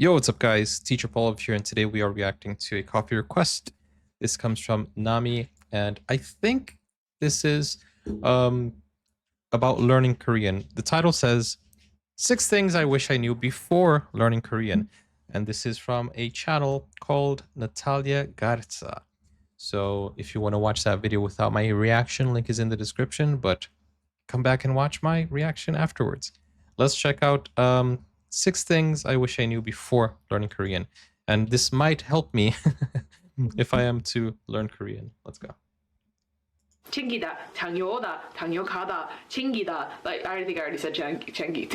Yo, what's up, guys? Teacher Paul here, and today we are reacting to a coffee request. This comes from Nami, and I think this is about learning Korean. The title says 6 Things I Wish I Knew Before Learning Korean, and this is from a channel called Natalia Garza. So if you want to watch that video without my reaction, link is in the description, but come back and watch my reaction afterwards. Let's check out 6 things I wish I knew before learning Korean. And this might help me if I am to learn Korean. Let's go. 챙기다, 장요다, 장요가다, 챙기다. Like I think I already said 챙기.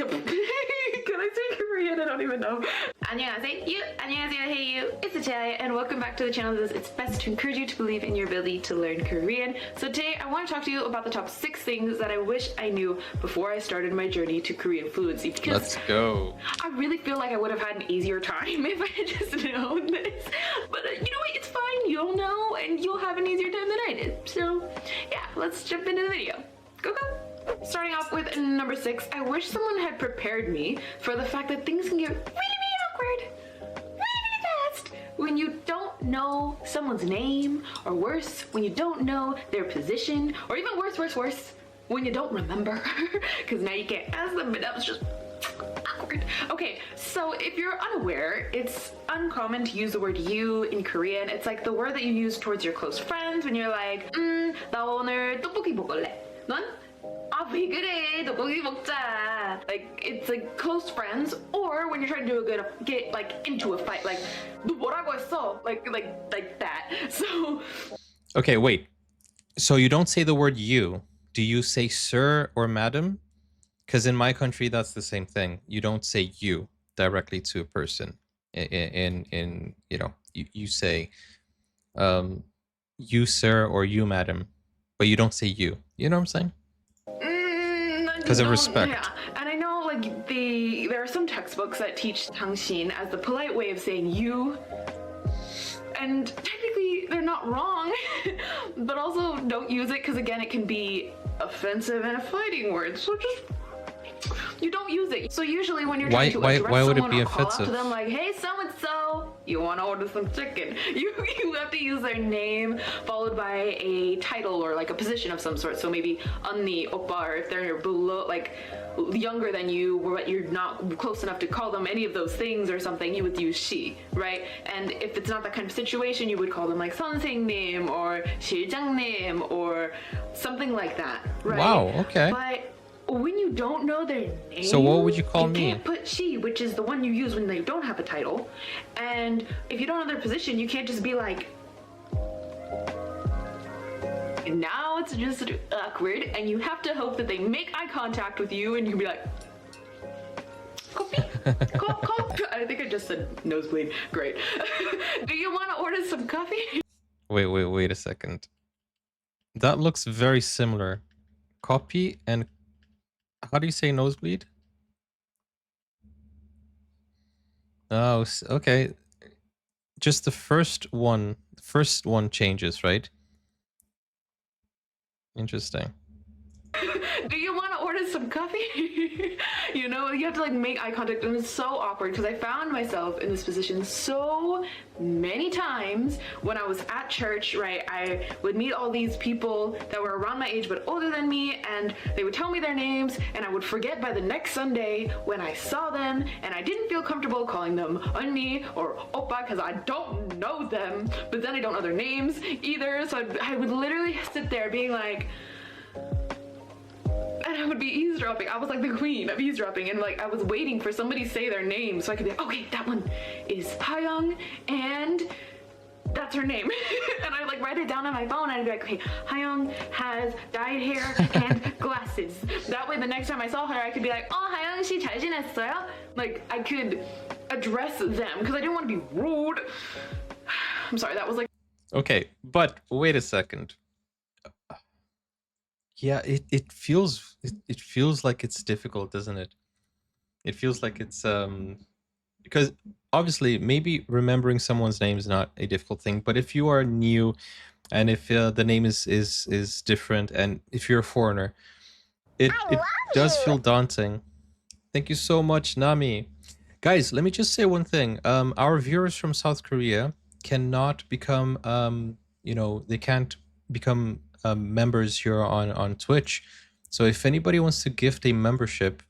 Can I say Korean? I don't even know. 안녕하세요, you. 안녕하세요, hey you. It's Natalia, and welcome back to the channel. It's best to encourage you to believe in your ability to learn Korean. So today I want to talk to you about the top 6 things that I wish I knew before I started my journey to Korean fluency. Because let's go. I really feel like I would have had an easier time if I had just known this. But you know what? It's fine. You'll know, and you'll have an easier time than I did. So yeah, let's jump into the video. Go. Starting off with number 6, I wish someone had prepared me for the fact that things can get really awkward really fast when you don't know someone's name, or worse, when you don't know their position, or even worse, when you don't remember, because now you can't ask them, but that was just awkward. Okay, so if you're unaware, it's uncommon to use the word you in Korean. It's like the word that you use towards your close friends when you're like, 나 오늘 떡볶이 먹을래. 넌? 아, 왜 그래? 떡볶이 먹자. Like, it's like close friends, or when you're trying to get like into a fight, like, 너 뭐라고 했어? Like that. So. Okay, wait. So you don't say the word you. Do you say sir or madam? Because in my country, that's the same thing. You don't say you directly to a person. In you know, you say you sir or you madam, but you don't say you. You know what I'm saying? Because of respect. Yeah, and I know like there are some textbooks that teach 당신 as the polite way of saying you, and technically they're not wrong, but also don't use it because again it can be offensive and a fighting word. So just. You don't use it. So usually when you're trying to address someone or call out to them like, hey, so-and-so, you want to order some chicken. You have to use their name followed by a title or like a position of some sort. So maybe 언니, 오빠, or if they're below, like younger than you, but you're not close enough to call them any of those things or something, you would use she, right? And if it's not that kind of situation, you would call them like 선생님 or 실장님 or something like that, right? Wow, okay. But when you don't know their name, so what would you call me? You can't put she, which is the one you use when they don't have a title. And if you don't know their position, you can't just be like, and now it's just awkward, and you have to hope that they make eye contact with you, and you can be like, coffee? Coffee? I think I just said nosebleed. Great. Do you want to order some coffee? Wait a second. That looks very similar. Copy and how do you say nosebleed? Oh, okay. Just the first one changes, right? Interesting. Do you want to order some coffee? You know, you have to like make eye contact, and it's so awkward because I found myself in this position so many times when I was at church, right? I would meet all these people that were around my age but older than me, and they would tell me their names, and I would forget by the next Sunday when I saw them, and I didn't feel comfortable calling them 언니 or 오빠 because I don't know them, but then I don't know their names either, so I would literally sit there being like, and I would be eavesdropping. I was like the queen of eavesdropping, and like I was waiting for somebody to say their name so I could be like, okay, that one is Hayoung, and that's her name. And I like write it down on my phone, and I'd be like, okay, Hayoung has dyed hair and glasses. That way the next time I saw her, I could be like, Hayoung 씨 잘 지냈어요? Like I could address them because I didn't want to be rude. I'm sorry, that was like. Okay, but wait a second. Yeah, it feels like it's difficult, doesn't it? It feels like it's because obviously maybe remembering someone's name is not a difficult thing, but if you are new and if the name is different, and if you're a foreigner, it does feel daunting. Thank you so much, Nami. Guys, let me just say one thing. Our viewers from South Korea cannot become, they can't become members here on Twitch. So if anybody wants to gift a membership,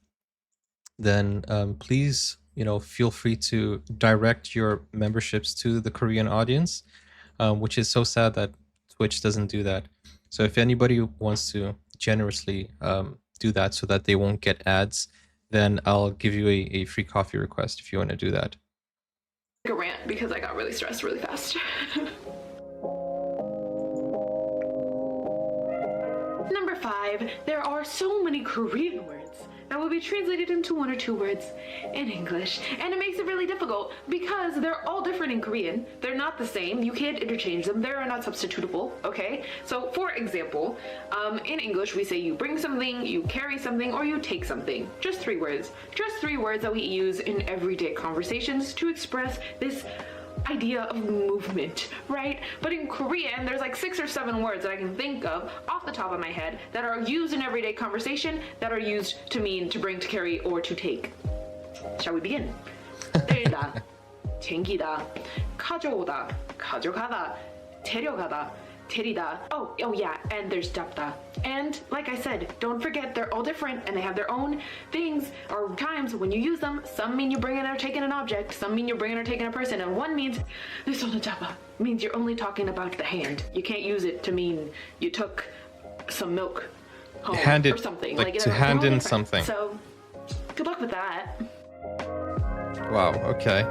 then please, feel free to direct your memberships to the Korean audience, which is so sad that Twitch doesn't do that. So if anybody wants to generously do that so that they won't get ads, then I'll give you a free coffee request if you want to do that. A rant because I got really stressed really fast. Number 5, there are so many Korean words that will be translated into 1 or 2 words in English, and it makes it really difficult because they're all different in Korean. They're not the same. You can't interchange them. They are not substitutable, okay? So, for example, in English, we say you bring something, you carry something, or you take something. Just 3 words. Just 3 words that we use in everyday conversations to express this idea of movement, right? But in Korean, there's like 6 or 7 words that I can think of off the top of my head that are used in everyday conversation that are used to mean to bring, to carry, or to take. Shall we begin? 들다, 챙기다, 가져오다, 가져가다, 데려가다, 데리다. Oh yeah, and there's 잡다. And like I said, don't forget they're all different and they have their own things or times when you use them. Some mean you're bringing or taking an object, some mean you're bringing or taking a person, and one means this on the 잡아 means you're only talking about the hand. You can't use it to mean you took some milk home or something. Like to hand in something. So good luck with that. Wow, okay.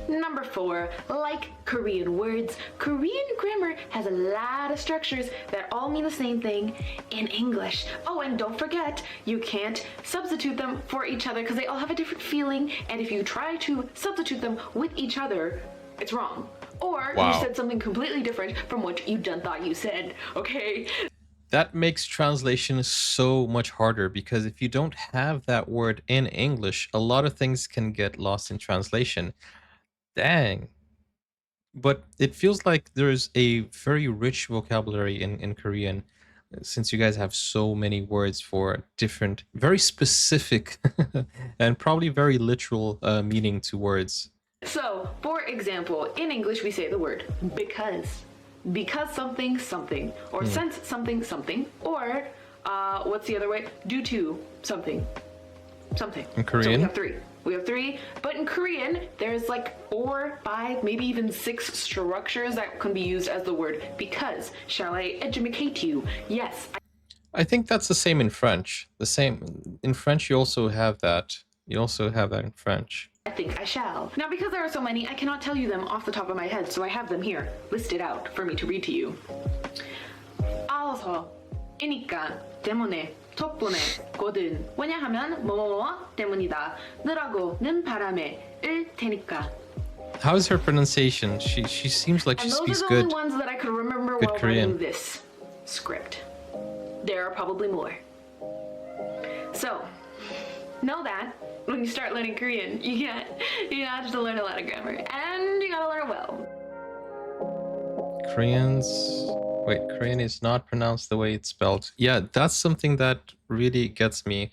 Number 4, like Korean words, Korean grammar has a lot of structures that all mean the same thing in English. Oh, and don't forget, you can't substitute them for each other because they all have a different feeling, and if you try to substitute them with each other, it's wrong. Or you said something completely different from what you done thought you said, okay? That makes translation so much harder because if you don't have that word in English, a lot of things can get lost in translation. Dang. But it feels like there's a very rich vocabulary in Korean, since you guys have so many words for different, very specific and probably very literal meaning to words. So, for example, in English we say the word because. Because something, something. Or since something, something. Or, what's the other way? Due to something. Something. In Korean? So we have 3. We have 3, but in Korean, there's like 4, 5, maybe even 6 structures that can be used as the word because. Shall I educate you? Yes. I think that's the same in French. The same in French. You also have that. You also have that in French. I think I shall. Now, because there are so many, I cannot tell you them off the top of my head, so I have them here, listed out for me to read to you. 알아서, 이니까, 때문에, 덕분에, 거든. 왜냐하면 뭐뭐뭐 때문이다. 느라고는 바람에, 일 테니까. How is her pronunciation? She seems like she speaks good. And those are the only ones that I could remember Good while Korean. writing this script. There are probably more. So, know that when you start learning Korean, you have to learn a lot of grammar, and you gotta learn it well. Korean is not pronounced the way it's spelled. Yeah, that's something that really gets me.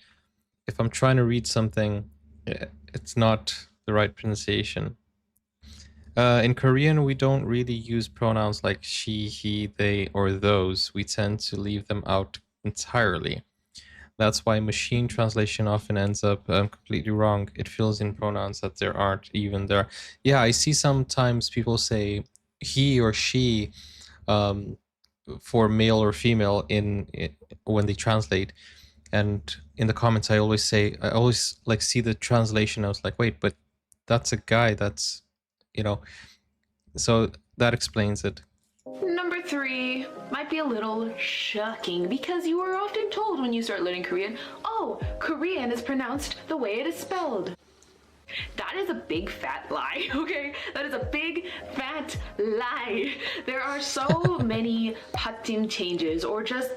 If I'm trying to read something, it's not the right pronunciation. In Korean, we don't really use pronouns like she, he, they, or those. We tend to leave them out entirely. That's why machine translation often ends up completely wrong. It fills in pronouns that there aren't even there. Yeah, I see sometimes people say he or she for male or female when they translate. And in the comments, I always like see the translation. I was like, wait, but that's a guy. That's, so that explains it. Number 3 might be a little shocking because you are often told when you start learning Korean, oh, Korean is pronounced the way it is spelled. That is a big fat lie, okay? That is a big fat lie. There are so many pattim changes or just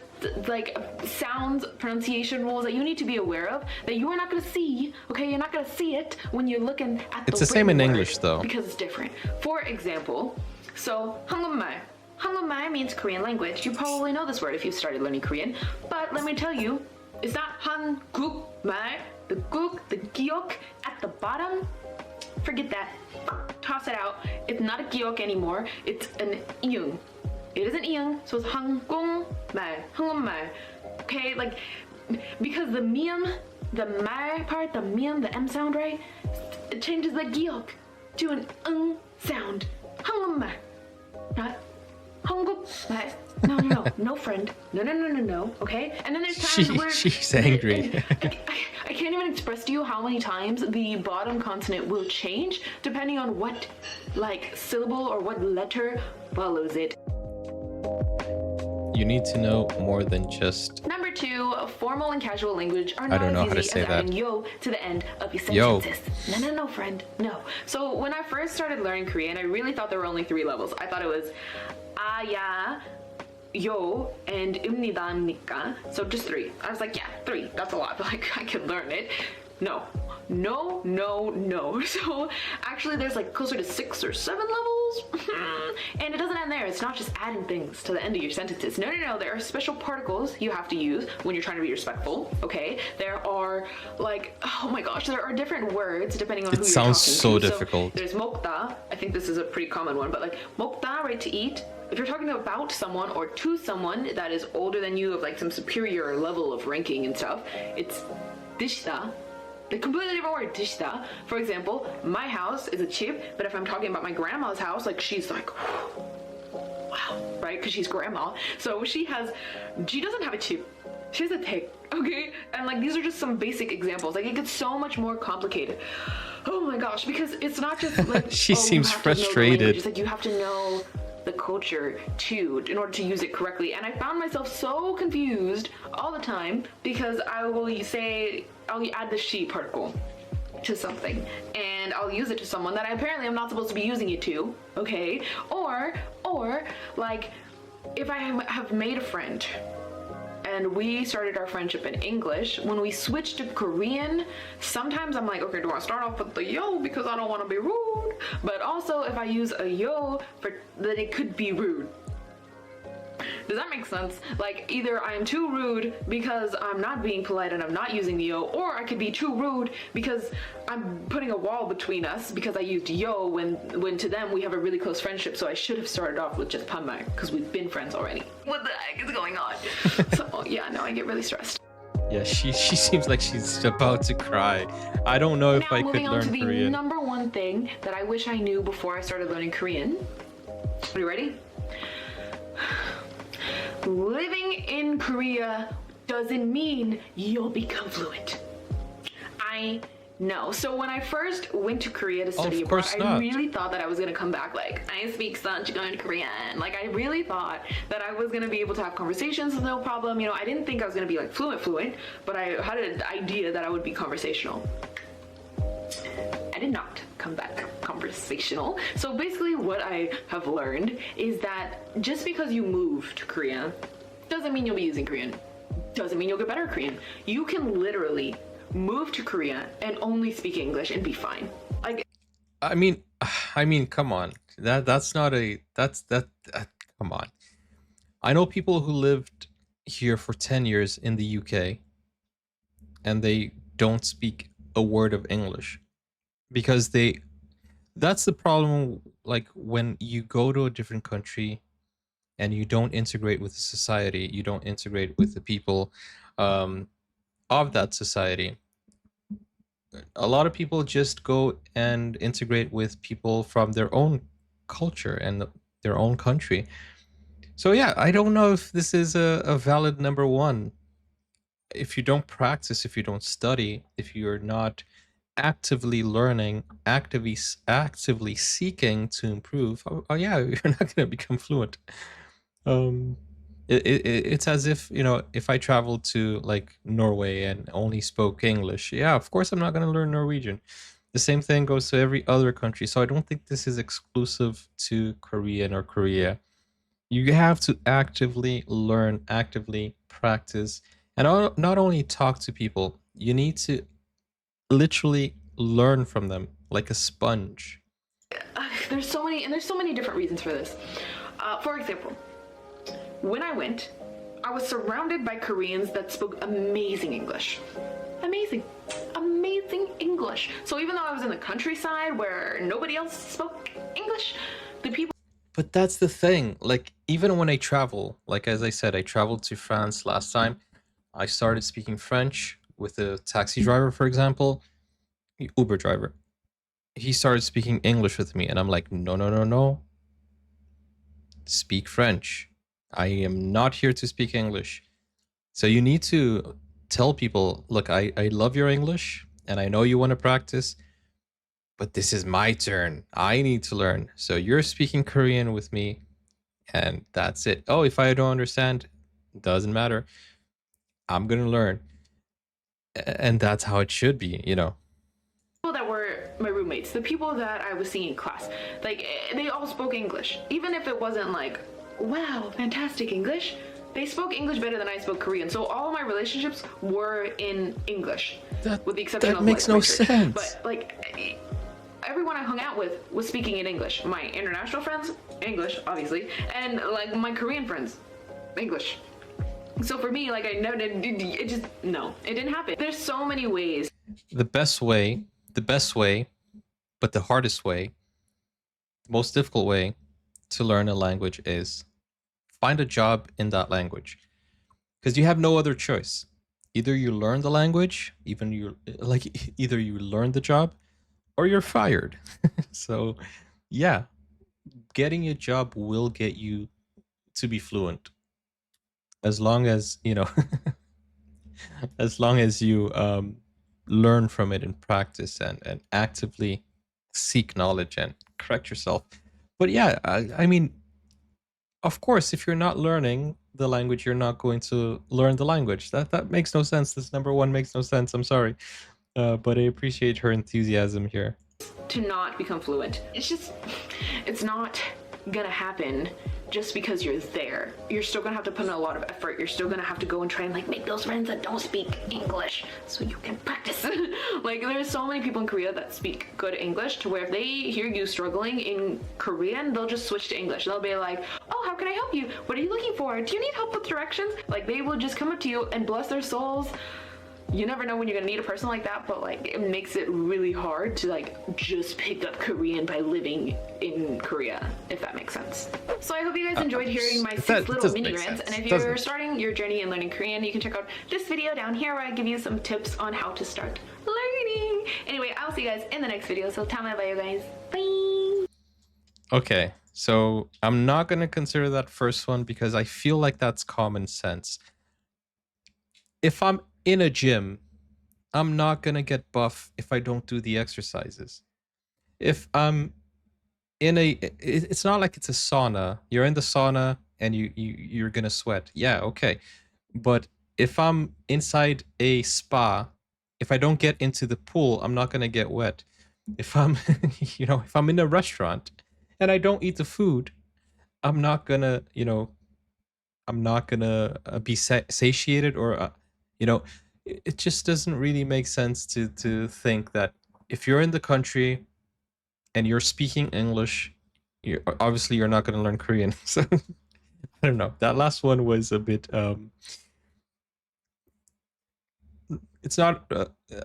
like sounds, pronunciation rules that you need to be aware of that you are not going to see, okay? You're not going to see it when you're looking at It's the same in English though. Because it's different. For example, so 한국말. 한국말 means Korean language. You probably know this word if you've started learning Korean. But let me tell you, it's not 한국말. The guk, the giok at the bottom, forget that. Toss it out. It's not a giok anymore. It's an iyung. It is an iyung, so it's 한국말, 한국말. Okay, like, because the mium, the mar part, the mium, the m sound, right? It changes the giok to an sound. 한국말, not 한국말. No, friend. No. Okay, and then there's times where she's angry. I can't even express to you how many times the bottom consonant will change depending on what, like, syllable or what letter follows it. You need to know more than just. Number 2, formal and casual language are not I don't know as how to easy say as that. adding yo to the end of your Yo. sentences. No, friend. No. So when I first started learning Korean, I really thought there were only 3 levels. I thought it was 야, yo, and 입니다니까. So just 3. I was like, yeah, 3. That's a lot. But like, I could learn it. No. So actually there's like closer to 6 or 7 levels. And it doesn't end there. It's not just adding things to the end of your sentences. No. There are special particles you have to use when you're trying to be respectful. Okay. There are like, oh my gosh, there are different words depending on who you're talking to. It sounds so difficult. There's 먹다. I think this is a pretty common one, but like 먹다, right, to eat. If you're talking about someone or to someone that is older than you, of like some superior level of ranking and stuff, it's 드시다. A completely different word, 드시다. For example, my house is a chip, but if I'm talking about my grandma's house, like she's like, wow, right? Because she's grandma. So she doesn't have a chip. She has a tek, okay? And like these are just some basic examples. Like it gets so much more complicated. Oh my gosh, because it's not just like she seems you have to know the frustrated. language. It's like you have to know the culture too in order to use it correctly, and I found myself so confused all the time because I'll add the she particle to something and I'll use it to someone that apparently I'm not supposed to be using it to, okay? Or like if I have made a friend and we started our friendship in English, when we switch to Korean, sometimes I'm like, okay, do I start off with the yo because I don't want to be rude? But also if I use a yo, then it could be rude. Does that make sense? Like either I'm too rude because I'm not being polite and I'm not using the yo, or I could be too rude because I'm putting a wall between us because I used yo when to them we have a really close friendship, so I should have started off with just panmar because we've been friends already. What the heck is going on? So yeah, no, I get really stressed. Yeah, she seems like she's about to cry. I don't know if Now, I could moving on learn to the Korean. number 1 thing that I wish I knew before I started learning Korean. Are you ready? Living in Korea doesn't mean you'll become fluent. I know. So when I first went to Korea to study of abroad, course I not. really thought that I was gonna come back like, I speak such good Korean. Like I really thought that I was gonna be able to have conversations with no problem. You know, I didn't think I was gonna be like fluent, but I had an idea that I would be conversational. I did not come back conversational. So basically what I have learned is that just because you move to Korea doesn't mean you'll be using Korean. Doesn't mean you'll get better at Korean. You can literally move to Korea and only speak English and be fine. Like I mean, come on. That's not a come on. I know people who lived here for 10 years in the UK and they don't speak a word of English because that's the problem. Like when you go to a different country and you don't integrate with the society, you don't integrate with the people of that society. A lot of people just go and integrate with people from their own culture and their own country. So yeah, I don't know if this is a valid number 1. If you don't practice, if you don't study, if you're not actively learning, actively seeking to improve, oh yeah, you're not going to become fluent. It's as if, you know, if I traveled to like Norway and only spoke English, yeah, of course I'm not going to learn Norwegian. The same thing goes to every other country. So I don't think this is exclusive to Korean or Korea. You have to actively learn, actively practice, and not only talk to people, you need to literally learn from them like a sponge. there's so many different reasons for this. For example, when I went, I was surrounded by Koreans that spoke amazing English. amazing, amazing English. So even though I was in the countryside where nobody else spoke English, the people. But that's the thing. Like, even when I travel, like as I said, I traveled to France last time. I started speaking French with a taxi driver, for example, Uber driver. He started speaking English with me, and I'm like, no, no, no, no. Speak French. I am not here to speak English. So you need to tell people, look, I love your English, and I know you want to practice, but this is my turn. I need to learn. So you're speaking Korean with me, and that's it. Oh, if I don't understand, doesn't matter. I'm gonna learn. And that's how it should be, you know. People that were my roommates, the people that I was seeing in class, like they all spoke English. Even if it wasn't like, wow, fantastic English, they spoke English better than I spoke Korean. So all of my relationships were in English, with the exception of makes like, no my church. sense. But like everyone I hung out with was speaking in English. My international friends, English, obviously, and like my Korean friends, English. So for me, like I never did, it just, no, it didn't happen. There's so many ways. The best way, but the hardest way, most difficult way to learn a language is find a job in that language. Because you have no other choice. Either you learn the language, either you learn the job, or you're fired. So yeah, getting a job will get you to be fluent. As long as, you know, as long as you learn from it and practice and actively seek knowledge and correct yourself. But yeah, I mean, of course, if you're not learning the language, you're not going to learn the language. That makes no sense. This number one makes no sense. I'm sorry. But I appreciate her enthusiasm here. To not become fluent. It's just, it's not gonna happen just because you're there. You're still gonna have to put in a lot of effort. You're still gonna have to go and try and like make those friends that don't speak English so you can practice. Like there's so many people in Korea that speak good English to where if they hear you struggling in Korean, they'll just switch to English. They'll be like, oh, how can I help you? What are you looking for? Do you need help with directions? Like they will just come up to you and bless their souls. You never know when you're gonna need a person like that, but like it makes it really hard to like just pick up Korean by living in Korea, if that makes sense. So I hope you guys enjoyed hearing my 6 little mini rants, and if you're starting your journey in learning Korean, you can check out this video down here where I give you some tips on how to start learning. Anyway, I'll see you guys in the next video, so tama bye you guys. Bye! Okay, so I'm not gonna consider that first one because I feel like that's common sense. If I'm in a gym, I'm not gonna get buff if I don't do the exercises. If I'm in it's not like it's a sauna. You're in the sauna and you're gonna sweat. Yeah, okay. But if I'm inside a spa, if I don't get into the pool, I'm not gonna get wet. If I'm, if I'm in a restaurant and I don't eat the food, I'm not gonna, be satiated or, it just doesn't really make sense to think that if you're in the country and you're speaking English, you're not going to learn Korean. So I don't know. That last one was a bit. It's not.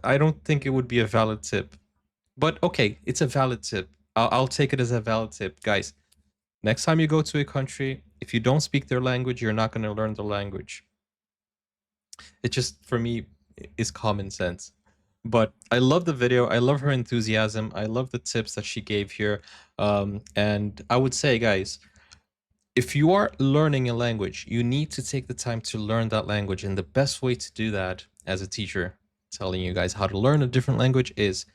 I don't think it would be a valid tip, but okay, it's a valid tip. I'll take it as a valid tip, guys. Next time you go to a country, if you don't speak their language, you're not going to learn the language. It just, for me, is common sense. But I love the video. I love her enthusiasm. I love the tips that she gave here. And I would say, guys, if you are learning a language, you need to take the time to learn that language. And the best way to do that as a teacher, telling you guys how to learn a different language, is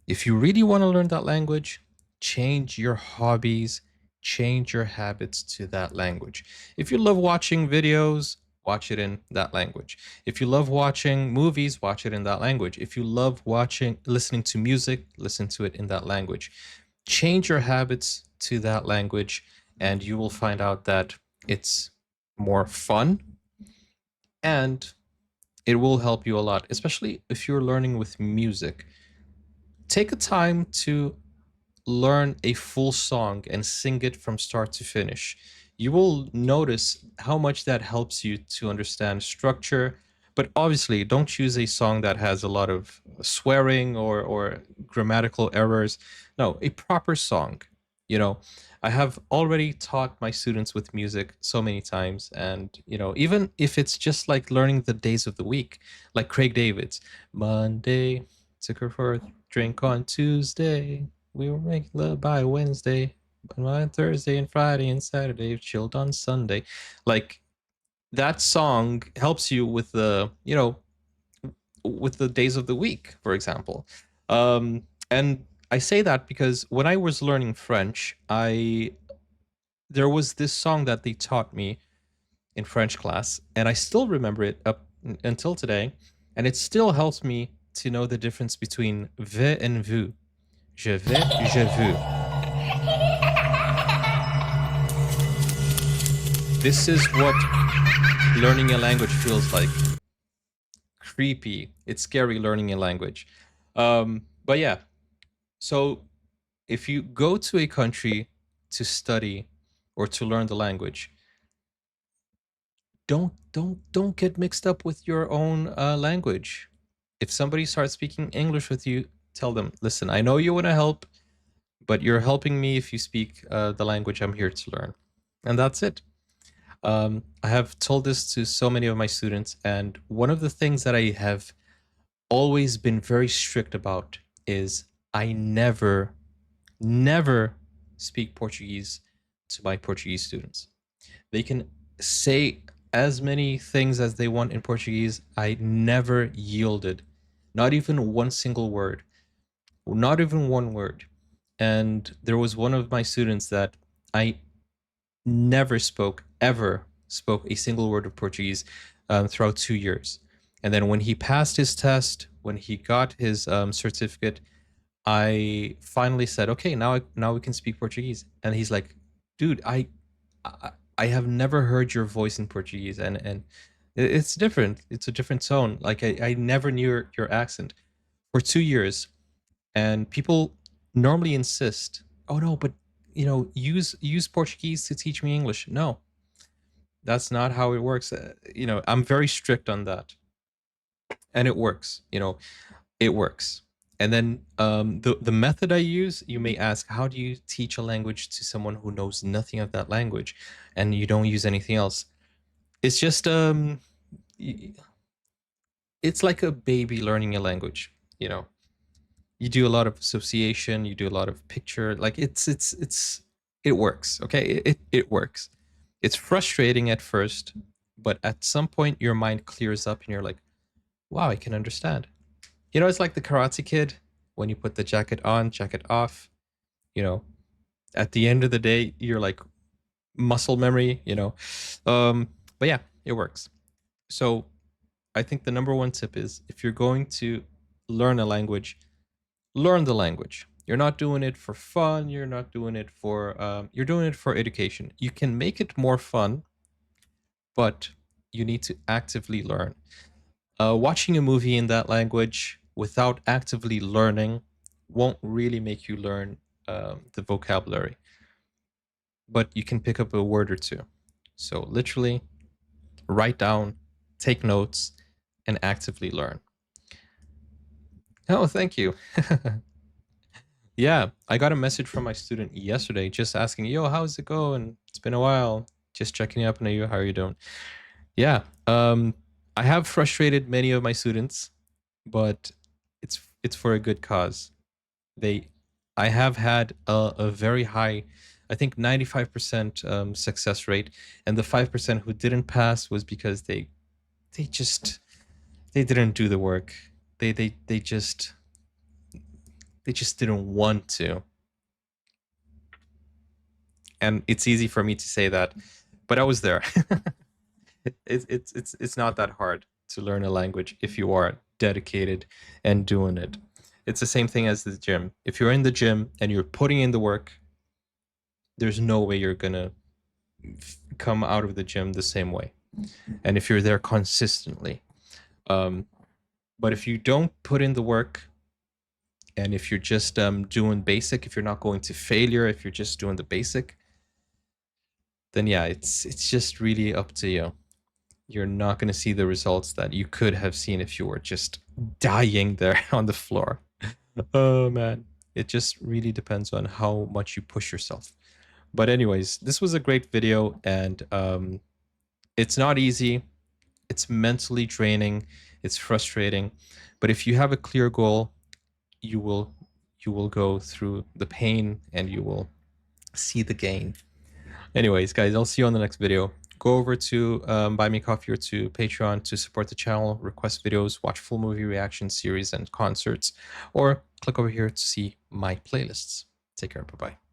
if you really want to learn that language, change your hobbies, change your habits to that language. If you love watching videos, watch it in that language. If you love watching movies, watch it in that language. If you love listening to music, listen to it in that language. Change your habits to that language, and you will find out that it's more fun and it will help you a lot, especially if you're learning with music. Take a time to learn a full song and sing it from start to finish. You will notice how much that helps you to understand structure, But obviously, don't choose a song that has a lot of swearing or grammatical errors. No, a proper song. You know, I have already taught my students with music so many times, and even if it's just like learning the days of the week, like Craig David's Monday, took her for a drink on Tuesday, we were making love by Wednesday, but on Thursday and Friday and Saturday, chilled on Sunday. Like, that song helps you with the days of the week, for example. And I say that because when I was learning French, I there was this song that they taught me in French class, and I still remember it up until today, and it still helps me to know the difference between vais and vous. Je vais, je veux. This is what learning a language feels like. Creepy. It's scary learning a language. But yeah, so if you go to a country to study or to learn the language, don't get mixed up with your own language. If somebody starts speaking English with you, tell them, listen, I know you want to help, but you're helping me if you speak the language I'm here to learn. And that's it. I have told this to so many of my students, and one of the things that I have always been very strict about is I never speak Portuguese to my Portuguese students. They can say as many things as they want in Portuguese. I never yielded, not even one single word, not even one word. And there was one of my students that I never ever spoke a single word of Portuguese throughout 2 years. And then when he passed his test, when he got his certificate, I finally said, "Okay, now we can speak Portuguese." And he's like, "Dude, I have never heard your voice in Portuguese, and it's different. It's a different tone. Like I never knew your accent for 2 years." And people normally insist, "Oh no, but use Portuguese to teach me English." No, that's not how it works. I'm very strict on that, and it works. It works. And then the method I use, you may ask, how do you teach a language to someone who knows nothing of that language, and you don't use anything else? It's just it's like a baby learning a language. You do a lot of association, you do a lot of picture. Like it works. Okay, it works. It's frustrating at first, but at some point your mind clears up and you're like, wow, I can understand. It's like the Karate Kid, when you put the jacket on, jacket off. You know, at the end of the day, you're like muscle memory. But yeah, it works. So I think the number one tip is, if you're going to learn a language, learn the language. You're not doing it for fun. You're not doing it for. You're doing it for education. You can make it more fun, but you need to actively learn. Watching a movie in that language without actively learning won't really make you learn the vocabulary, but you can pick up a word or two. So literally write down, take notes, and actively learn. Oh, thank you. Yeah, I got a message from my student yesterday just asking, yo, how's it going? It's been a while. Just checking up on you. How are you doing? Yeah. I have frustrated many of my students, but it's for a good cause. They I have had a very high, I think 95% success rate, and the 5% who didn't pass was because they just they didn't do the work. They just didn't want to. And it's easy for me to say that, but I was there. It's not that hard to learn a language if you are dedicated and doing it. It's the same thing as the gym. If you're in the gym and you're putting in the work, there's no way you're gonna come out of the gym the same way. And if you're there consistently, but if you don't put in the work, and if you're just doing basic, if you're not going to failure, if you're just doing the basic, then yeah, it's just really up to you. you're not going to see the results that you could have seen if you were just dying there on the floor. Oh man, it just really depends on how much you push yourself. But anyways, this was a great video, and it's not easy. It's mentally draining. It's frustrating. But if you have a clear goal, you will go through the pain and you will see the gain. Anyways, guys, I'll see you on the next video. Go over to Buy Me Coffee or to Patreon to support the channel, request videos, watch full movie reaction series and concerts, or click over here to see my playlists. Take care. Bye-bye.